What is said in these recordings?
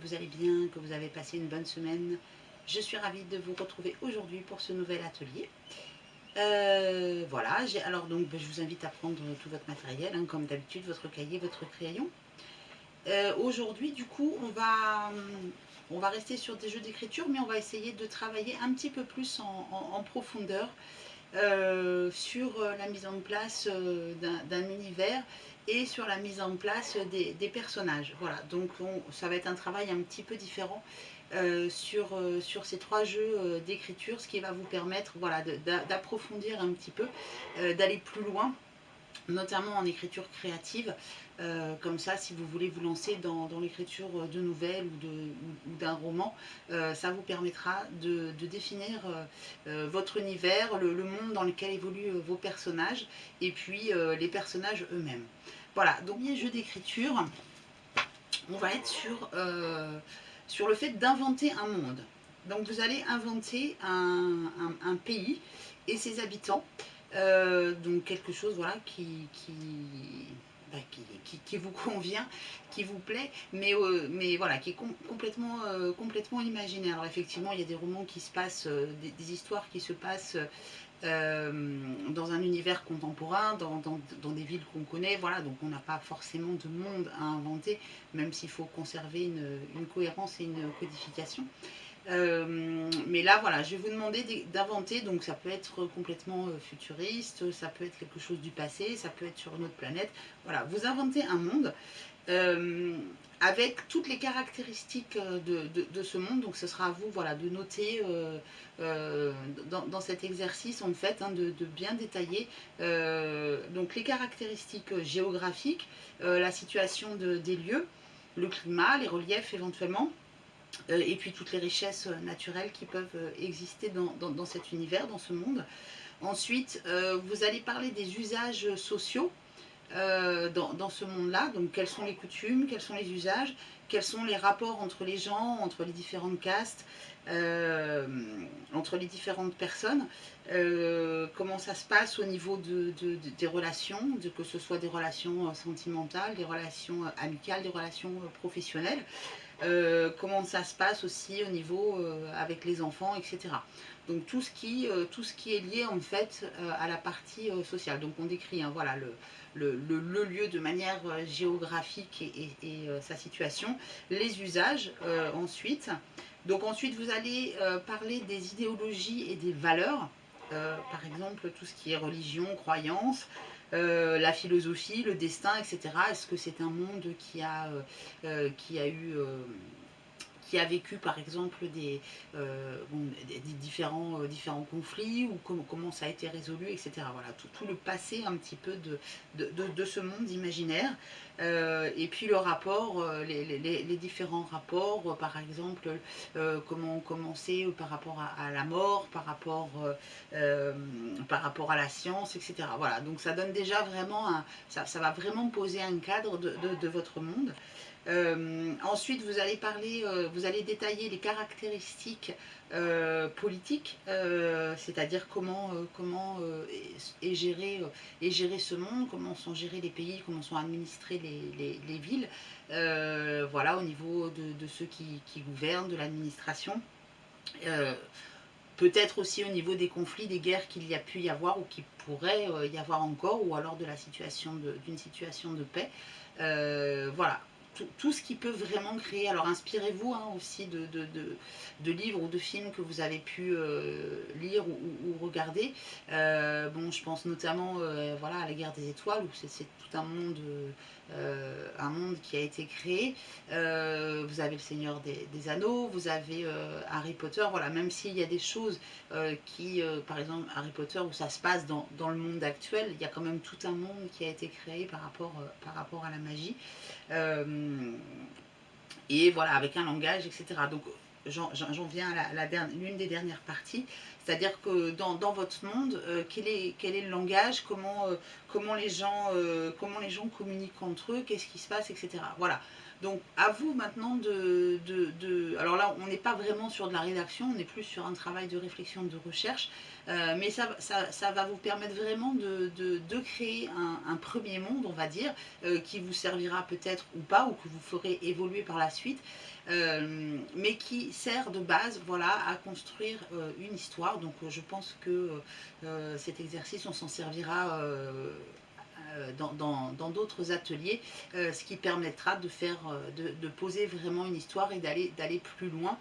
vous allez bien, que vous avez passé une bonne semaine. Je suis ravie de vous retrouver aujourd'hui pour ce nouvel atelier. Voilà, alors donc je vous invite à prendre tout votre matériel, hein, comme d'habitude, votre cahier, votre crayon. Aujourd'hui, du coup, on va rester sur des jeux d'écriture, mais on va essayer de travailler un petit peu plus en profondeur sur la mise en place d'un univers et sur la mise en place des personnages. Voilà, donc ça va être un travail un petit peu différent sur ces trois jeux d'écriture, ce qui va vous permettre voilà, d'approfondir un petit peu, d'aller plus loin, notamment en écriture créative. Comme ça, si vous voulez vous lancer dans l'écriture de nouvelles ou d'un roman, ça vous permettra de définir votre univers, le monde dans lequel évoluent vos personnages, et puis les personnages eux-mêmes. Voilà, donc les jeux d'écriture, on va être sur le fait d'inventer un monde. Donc vous allez inventer un pays et ses habitants, donc quelque chose voilà, qui vous convient, qui vous plaît, mais voilà, qui est complètement imaginaire. Alors effectivement, il y a des romans qui se passent, des histoires qui se passent dans un univers contemporain, dans des villes qu'on connaît, voilà, donc on n'a pas forcément de monde à inventer, même s'il faut conserver une cohérence et une codification. Mais là, voilà, je vais vous demander d'inventer, donc ça peut être complètement futuriste, ça peut être quelque chose du passé, ça peut être sur une autre planète. Voilà, vous inventez un monde euh, avec toutes les caractéristiques de ce monde. Donc ce sera à vous voilà, de noter dans cet exercice en fait, hein, de bien détailler donc les caractéristiques géographiques, la situation des lieux, le climat, les reliefs éventuellement, et puis toutes les richesses naturelles qui peuvent exister dans cet univers, dans ce monde. Ensuite, vous allez parler des usages sociaux dans ce monde-là. Donc, quelles sont les coutumes, quels sont les usages, quels sont les rapports entre les gens, entre les différentes castes, euh, entre les différentes personnes, comment ça se passe au niveau des relations, que ce soit des relations sentimentales, des relations amicales, des relations professionnelles. Comment ça se passe aussi au niveau avec les enfants, etc. Donc tout ce qui est lié en fait à la partie sociale. Donc on décrit hein, voilà, le lieu de manière géographique et sa situation, les usages ensuite. Donc ensuite vous allez parler des idéologies et des valeurs. Par exemple tout ce qui est religion, croyance, la philosophie, le destin, etc. Est-ce que c'est un monde qui a eu qui a vécu par exemple des différents conflits ou comment ça a été résolu, etc. Voilà, tout le passé un petit peu de ce monde imaginaire. Et puis le rapport, les différents rapports, par exemple, comment commencer par rapport à la mort, par rapport à la science, etc. Voilà, donc ça donne déjà vraiment, ça va vraiment poser un cadre de votre monde. Ensuite, vous allez détailler les caractéristiques politiques, c'est-à-dire est géré ce monde, comment sont gérés les pays, comment sont administrées les villes, voilà, au niveau de ceux qui gouvernent, de l'administration. Euh, Peut-être aussi au niveau des conflits, des guerres qu'il y a pu y avoir ou qu'il pourrait y avoir encore, ou alors de la situation d'une situation de paix. Voilà, tout ce qui peut vraiment créer. Alors inspirez-vous hein, aussi de livres ou de films que vous avez pu lire ou regarder. Bon, je pense notamment voilà, à la guerre des étoiles, où c'est tout un monde qui a été créé. Vous avez le Seigneur des Anneaux, vous avez Harry Potter, voilà, même s'il y a des choses par exemple Harry Potter, où ça se passe dans le monde actuel, il y a quand même tout un monde qui a été créé par rapport à la magie. Euh, et voilà, avec un langage, etc. Donc j'en viens à l'une des dernières parties, c'est-à-dire que dans votre monde, quel est le langage, comment les gens communiquent entre eux, qu'est-ce qui se passe, etc. Voilà. Donc à vous maintenant alors là, on n'est pas vraiment sur de la rédaction, on est plus sur un travail de réflexion, de recherche, mais ça va vous permettre vraiment de créer un premier monde, on va dire, qui vous servira peut-être ou pas, ou que vous ferez évoluer par la suite, mais qui sert de base, voilà, à construire une histoire. Donc je pense que cet exercice, on s'en servira dans d'autres ateliers, ce qui permettra de faire, de poser vraiment une histoire et d'aller plus loin,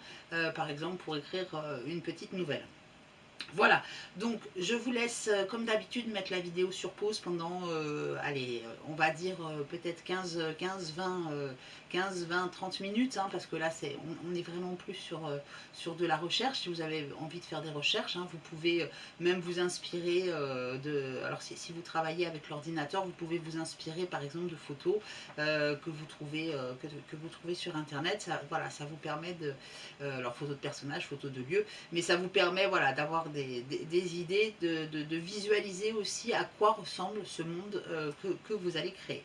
par exemple pour écrire une petite nouvelle. Voilà, donc je vous laisse comme d'habitude mettre la vidéo sur pause pendant, allez, on va dire peut-être 20, 30 minutes, hein, parce que là on est vraiment plus sur de la recherche. Si vous avez envie de faire des recherches, hein, vous pouvez même vous inspirer alors si vous travaillez avec l'ordinateur, vous pouvez vous inspirer par exemple de photos que vous trouvez sur internet. Ça, voilà, ça vous permet alors photos de personnages, photos de lieux, mais ça vous permet, voilà, d'avoir des idées, de visualiser aussi à quoi ressemble ce monde que vous allez créer.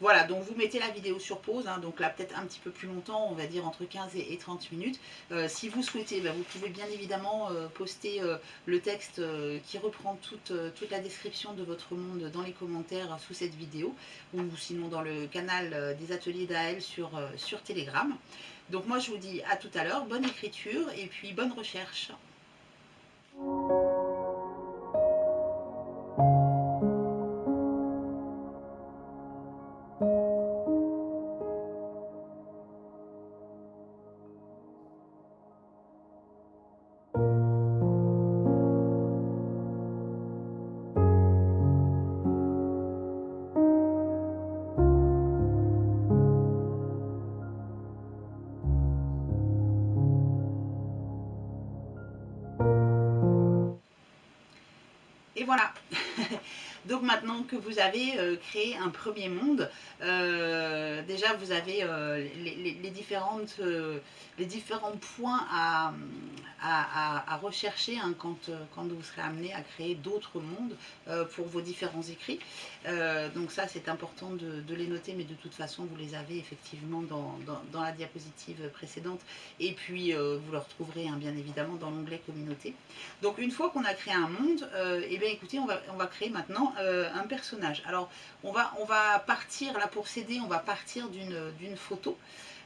Voilà, donc vous mettez la vidéo sur pause, hein, donc là peut-être un petit peu plus longtemps, on va dire entre 15 et 30 minutes. Si vous souhaitez, vous pouvez bien évidemment poster le texte qui reprend toute la description de votre monde dans les commentaires sous cette vidéo, ou sinon dans le canal des ateliers d'Aël sur Telegram. Donc moi je vous dis à tout à l'heure, bonne écriture et puis bonne recherche. Et voilà. Donc maintenant que vous avez créé un premier monde, déjà vous avez les différents points à rechercher, hein, quand vous serez amené à créer d'autres mondes pour vos différents écrits. Donc ça c'est important de les noter, mais de toute façon vous les avez effectivement dans la diapositive précédente, et puis vous le retrouverez, hein, bien évidemment dans l'onglet communauté. Donc une fois qu'on a créé un monde, et bien écoutez, on va créer maintenant un personnage. Alors on va partir, là pour s'aider, on va partir d'une photo,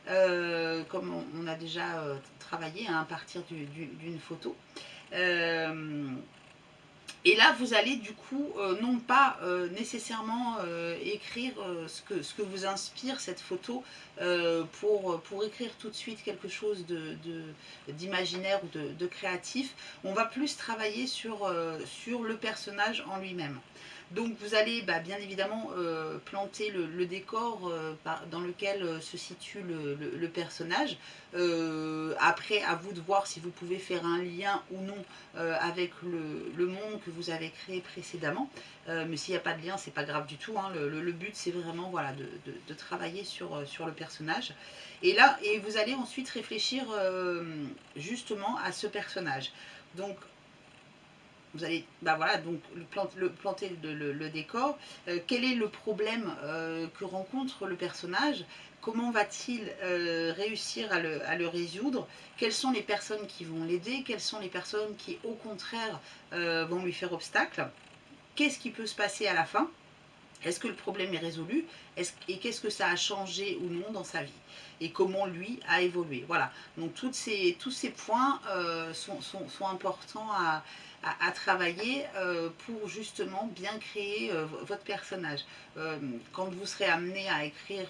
comme on a déjà travaillé, hein, à partir d'une photo. Et là, vous allez du coup, non pas nécessairement écrire ce que vous inspire cette photo pour écrire tout de suite quelque chose d'imaginaire ou de créatif. On va plus travailler sur le personnage en lui-même. Donc vous allez bien évidemment planter le décor dans lequel se situe le personnage. Après, à vous de voir si vous pouvez faire un lien ou non avec le monde que vous avez créé précédemment. Mais s'il n'y a pas de lien, c'est pas grave du tout, hein. Le but, c'est vraiment, voilà, de travailler sur le personnage. Et là, vous allez ensuite réfléchir justement à ce personnage. Donc vous allez voilà, donc planter le décor. Quel est le problème que rencontre le personnage? Comment va-t-il réussir à le résoudre? Quelles sont les personnes qui vont l'aider? Quelles sont les personnes qui, au contraire, vont lui faire obstacle? Qu'est-ce qui peut se passer à la fin? Est-ce que le problème est résolu? Et qu'est-ce que ça a changé ou non dans sa vie? Et comment lui a évolué? Voilà. Donc tous ces points sont importants à travailler pour justement bien créer votre personnage. Quand vous serez amené à écrire,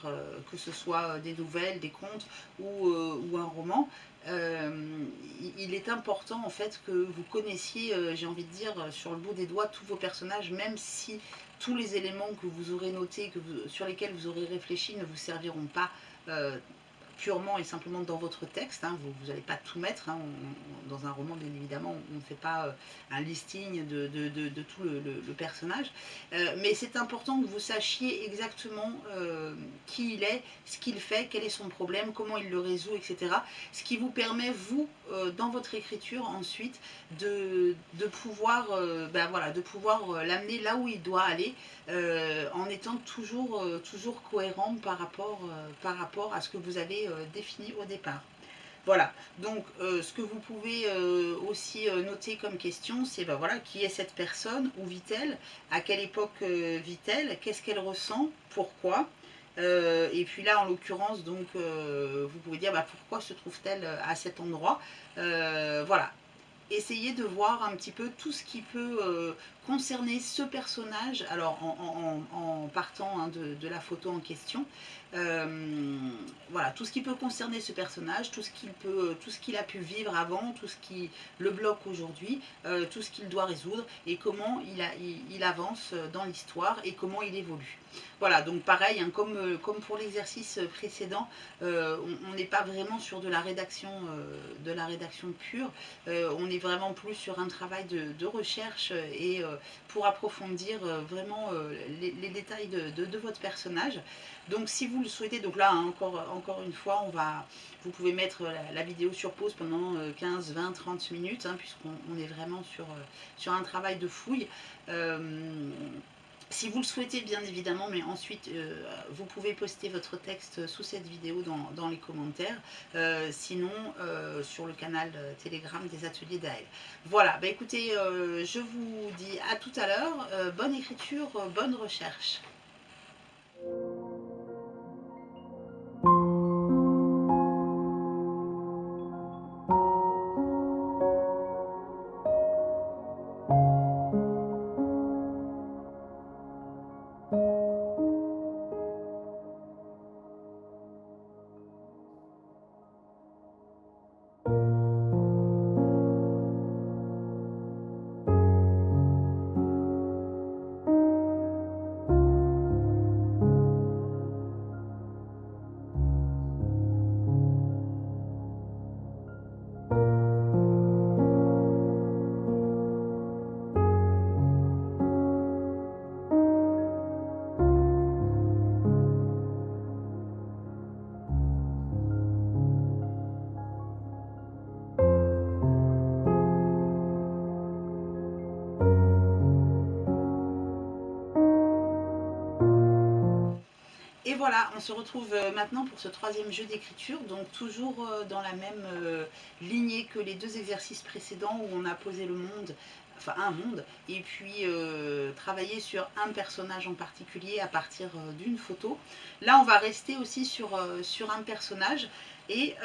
que ce soit des nouvelles, des contes ou un roman, il est important en fait que vous connaissiez, j'ai envie de dire, sur le bout des doigts tous vos personnages, même si tous les éléments que vous aurez notés, sur lesquels vous aurez réfléchi, ne vous serviront pas purement et simplement dans votre texte, hein, vous n'allez pas tout mettre, hein, dans un roman bien évidemment on ne fait pas un listing de tout le personnage, mais c'est important que vous sachiez exactement qui il est, ce qu'il fait, quel est son problème, comment il le résout, etc. Ce qui vous permet, vous, dans votre écriture ensuite, de pouvoir, voilà, de pouvoir l'amener là où il doit aller, en étant toujours, toujours cohérent par rapport à ce que vous avez défini au départ. Voilà, donc ce que vous pouvez aussi noter comme question, c'est ben, voilà, qui est cette personne, où vit-elle, à quelle époque vit-elle, qu'est-ce qu'elle ressent, pourquoi. Et puis là, en l'occurrence, donc, vous pouvez dire bah, pourquoi se trouve-t-elle à cet endroit. Voilà, essayez de voir un petit peu tout ce qui peut concerner ce personnage, alors en partant hein, de la photo en question. Voilà, tout ce qui peut concerner ce personnage, tout ce qu'il a pu vivre avant, tout ce qui le bloque aujourd'hui, tout ce qu'il doit résoudre et comment il avance dans l'histoire et comment il évolue. Voilà, donc pareil, hein, comme pour l'exercice précédent, on n'est pas vraiment sur de la rédaction pure, on est vraiment plus sur un travail de recherche et pour approfondir vraiment les détails de votre personnage. Donc si vous le souhaitez, donc là hein, encore une fois, vous pouvez mettre la vidéo sur pause pendant 15, 20, 30 minutes, hein, puisqu'on est vraiment sur un travail de fouille. Si vous le souhaitez bien évidemment, mais ensuite vous pouvez poster votre texte sous cette vidéo dans les commentaires, sinon sur le canal Telegram des ateliers d'Aël. Voilà, bah écoutez, je vous dis à tout à l'heure, bonne écriture, bonne recherche. Et voilà, on se retrouve maintenant pour ce troisième jeu d'écriture, donc toujours dans la même lignée que les deux exercices précédents où on a posé le monde, enfin un monde, et puis travailler sur un personnage en particulier à partir d'une photo. Là, on va rester aussi sur un personnage. Et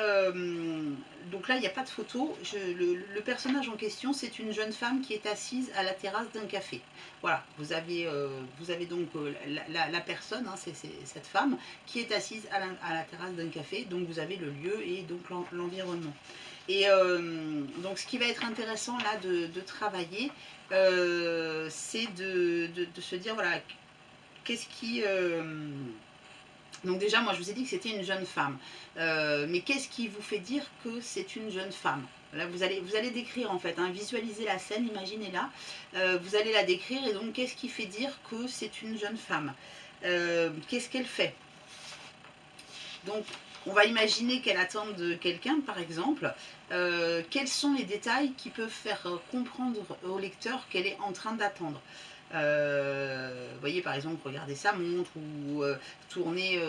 donc là, il n'y a pas de photo. Le personnage en question, c'est une jeune femme qui est assise à la terrasse d'un café. Voilà, vous avez donc la personne, hein, c'est cette femme, qui est assise à la terrasse d'un café. Donc vous avez le lieu et donc l'environnement. Et donc ce qui va être intéressant là de travailler, c'est de se dire, voilà, qu'est-ce qui... donc déjà, moi, je vous ai dit que c'était une jeune femme. Mais qu'est-ce qui vous fait dire que c'est une jeune femme? Là, vous allez décrire, en fait, hein, visualisez la scène, imaginez-la. Vous allez la décrire, et donc, qu'est-ce qui fait dire que c'est une jeune femme? Qu'est-ce qu'elle fait? Donc, on va imaginer qu'elle attend de quelqu'un, par exemple. Quels sont les détails qui peuvent faire comprendre au lecteur qu'elle est en train d'attendre? Vous voyez, par exemple, regarder sa montre ou tourner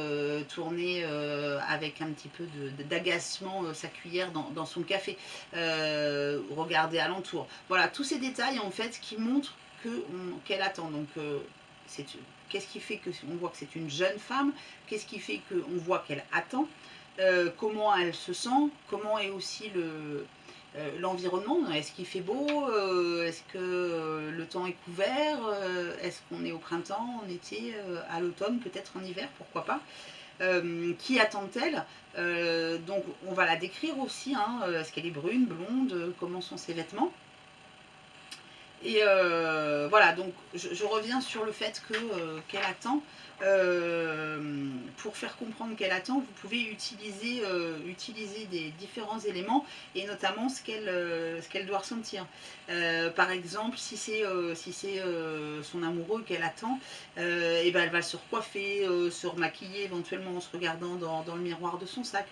avec un petit peu d'agacement sa cuillère dans son café, regarder alentour. Voilà, tous ces détails en fait qui montrent qu'elle attend. Donc, qu'est-ce qui fait qu'on voit que c'est une jeune femme? Qu'est-ce qui fait qu'on voit qu'elle attend? Comment elle se sent? Comment est aussi l'environnement? Est-ce qu'il fait beau? Est-ce que le temps est couvert? Est-ce qu'on est au printemps, en été, à l'automne, peut-être en hiver, pourquoi pas? Qui attend-elle? Donc on va la décrire aussi, hein, est-ce qu'elle est brune, blonde? Comment sont ses vêtements? Et voilà, donc je reviens sur le fait que qu'elle attend. Pour faire comprendre qu'elle attend, vous pouvez utiliser des différents éléments et notamment ce qu'elle doit ressentir. Par exemple, si c'est son amoureux qu'elle attend, et ben elle va se recoiffer, se remaquiller éventuellement en se regardant dans le miroir de son sac.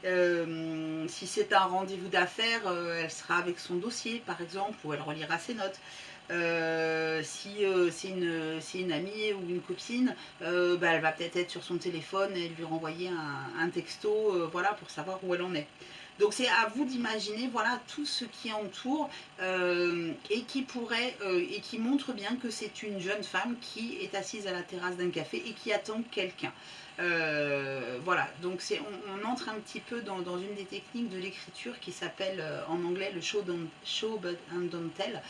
Si c'est un rendez-vous d'affaires, elle sera avec son dossier par exemple, ou elle relira ses notes. Si c'est une amie ou une copine, bah, elle va peut-être être sur son téléphone et lui renvoyer un texto, voilà, pour savoir où elle en est. Donc c'est à vous d'imaginer, voilà, tout ce qui entoure et qui pourrait et qui montre bien que c'est une jeune femme qui est assise à la terrasse d'un café et qui attend quelqu'un. Voilà, donc on entre un petit peu dans une des techniques de l'écriture qui s'appelle en anglais le show but and don't tell,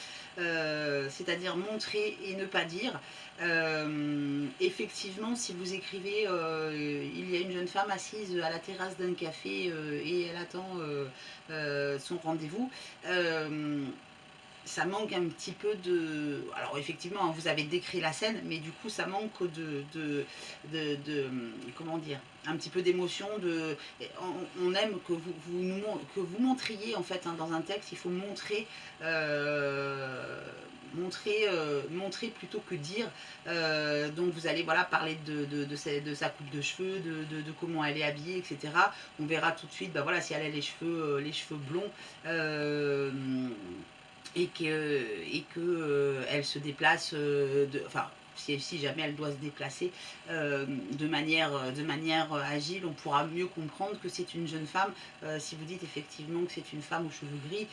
c'est-à-dire montrer et ne pas dire. Effectivement, si vous écrivez il y a une jeune femme assise à la terrasse d'un café et elle attend son rendez-vous, ça manque un petit peu de... Alors effectivement, hein, vous avez décrit la scène, mais du coup, ça manque de comment dire, un petit peu d'émotion. On aime que que vous montriez, en fait, hein, dans un texte, il faut montrer... montrer plutôt que dire. Donc vous allez voilà, parler de sa coupe de cheveux, de comment elle est habillée, etc. On verra tout de suite bah, voilà, si elle a les cheveux blonds. Et que elle se déplace, enfin si jamais elle doit se déplacer de manière agile, on pourra mieux comprendre que c'est une jeune femme. Si vous dites effectivement que c'est une femme aux cheveux gris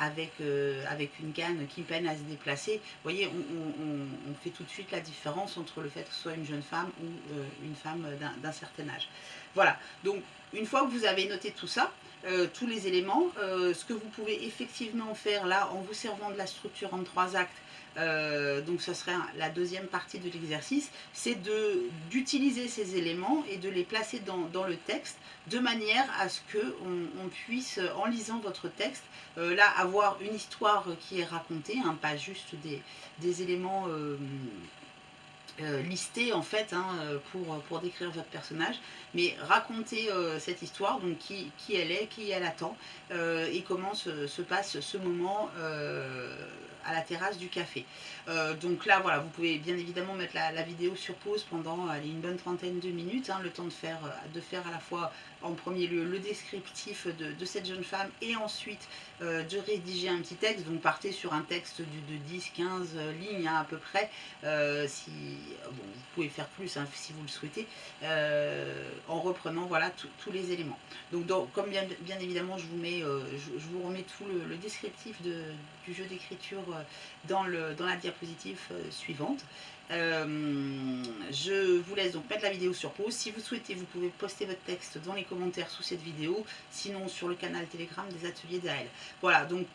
avec une canne qui peine à se déplacer, vous voyez, on fait tout de suite la différence entre le fait que ce soit une jeune femme ou une femme d'un certain âge. Voilà, donc une fois que vous avez noté tout ça, tous les éléments. Ce que vous pouvez effectivement faire là en vous servant de la structure en 3 actes, donc ce serait la deuxième partie de l'exercice, c'est d'utiliser ces éléments et de les placer dans le texte de manière à ce qu'on puisse, en lisant votre texte, là avoir une histoire qui est racontée, hein, pas juste des éléments listés en fait hein, pour décrire votre personnage, mais raconter cette histoire, donc qui elle est, qui elle attend, et comment se passe ce moment à la terrasse du café. Donc là voilà, vous pouvez bien évidemment mettre la vidéo sur pause pendant allez, une bonne trentaine de minutes, hein, le temps de faire à la fois en premier lieu le descriptif de cette jeune femme et ensuite de rédiger un petit texte. Donc partez sur un texte de 10-15 lignes hein, à peu près. Si, bon, vous pouvez faire plus hein, si vous le souhaitez, en reprenant voilà, tous les éléments. Donc comme bien évidemment je vous remets tout le descriptif du jeu d'écriture dans la diapositive suivante. Je vous laisse donc mettre la vidéo sur pause. Si vous souhaitez, vous pouvez poster votre texte dans les commentaires sous cette vidéo, sinon sur le canal Telegram des ateliers d'AL. Voilà, donc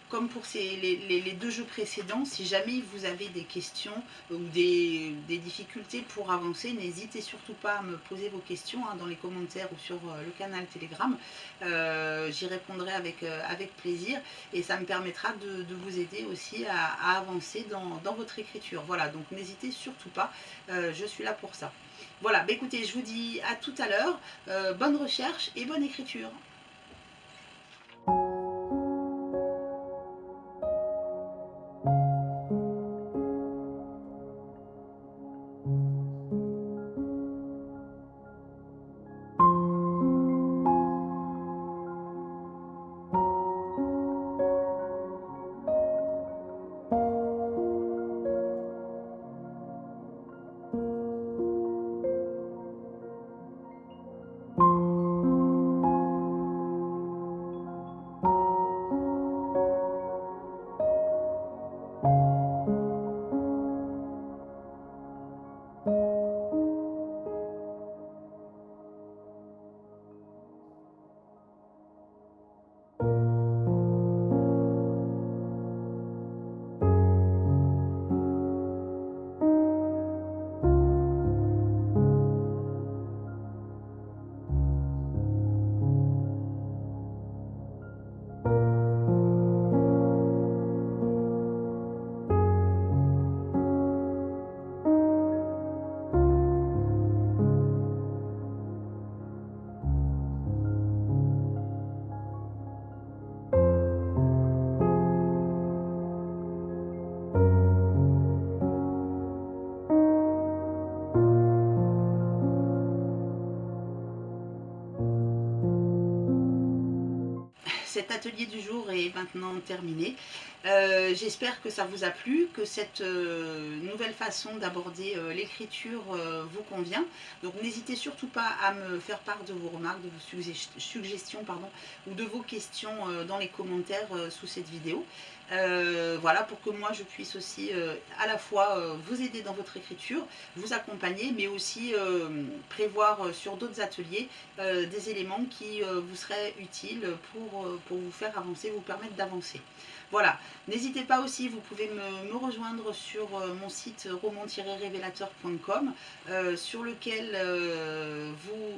comme pour les deux jeux précédents, si jamais vous avez des questions ou des difficultés pour avancer, n'hésitez surtout pas à me poser vos questions hein, dans les commentaires ou sur le canal Telegram. J'y répondrai avec plaisir et ça me permettra de vous aider aussi à avancer dans votre écriture. Voilà, donc n'hésitez surtout pas, je suis là pour ça. Voilà, bah écoutez, je vous dis à tout à l'heure, bonne recherche et bonne écriture. cet atelier du jour est maintenant terminé. J'espère que ça vous a plu, que cette nouvelle façon d'aborder l'écriture vous convient. Donc n'hésitez surtout pas à me faire part de vos remarques, de vos suggestions pardon, ou de vos questions dans les commentaires sous cette vidéo. Voilà, pour que moi je puisse aussi à la fois vous aider dans votre écriture, vous accompagner, mais aussi prévoir sur d'autres ateliers des éléments qui vous seraient utiles pour vous faire avancer, vous permettre d'avancer. Voilà, n'hésitez pas aussi, vous pouvez me rejoindre sur mon site roman-révélateur.com sur lequel,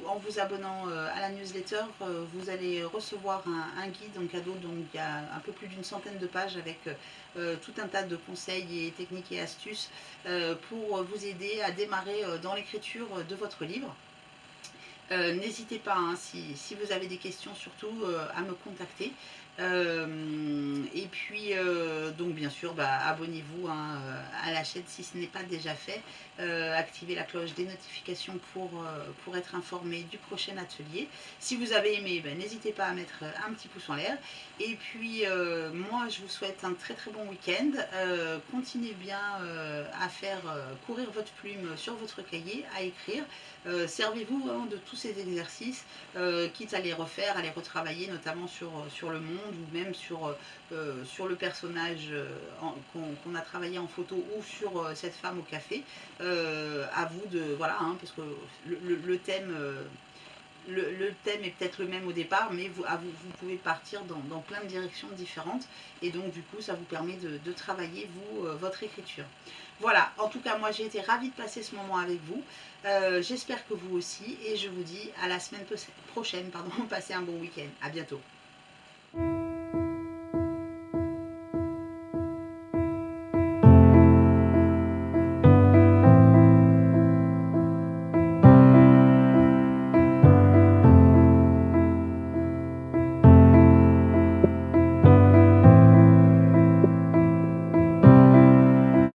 en vous abonnant à la newsletter, vous allez recevoir un guide en cadeau, donc il y a un peu plus d'une centaine de pages avec tout un tas de conseils et techniques et astuces pour vous aider à démarrer dans l'écriture de votre livre. N'hésitez pas, hein, si vous avez des questions, surtout à me contacter. Et puis, donc bien sûr, abonnez-vous hein, à la chaîne si ce n'est pas déjà fait. Activez la cloche des notifications pour être informé du prochain atelier. Si vous avez aimé, n'hésitez pas à mettre un petit pouce en l'air. Et puis, moi, je vous souhaite un très très bon week-end. Continuez bien à faire courir votre plume sur votre cahier, à écrire. Servez-vous hein, de tous ces exercices, quitte à les refaire, à les retravailler, notamment sur le monde ou même sur le personnage qu'on a travaillé en photo ou sur cette femme au café. À vous de... Voilà, hein, parce que le thème... le thème est peut-être le même au départ, mais vous pouvez partir dans plein de directions différentes. Et donc, du coup, ça vous permet de travailler, vous, votre écriture. Voilà, en tout cas, moi, j'ai été ravie de passer ce moment avec vous. J'espère que vous aussi. Et je vous dis à la semaine prochaine. Pardon, passez un bon week-end. À bientôt.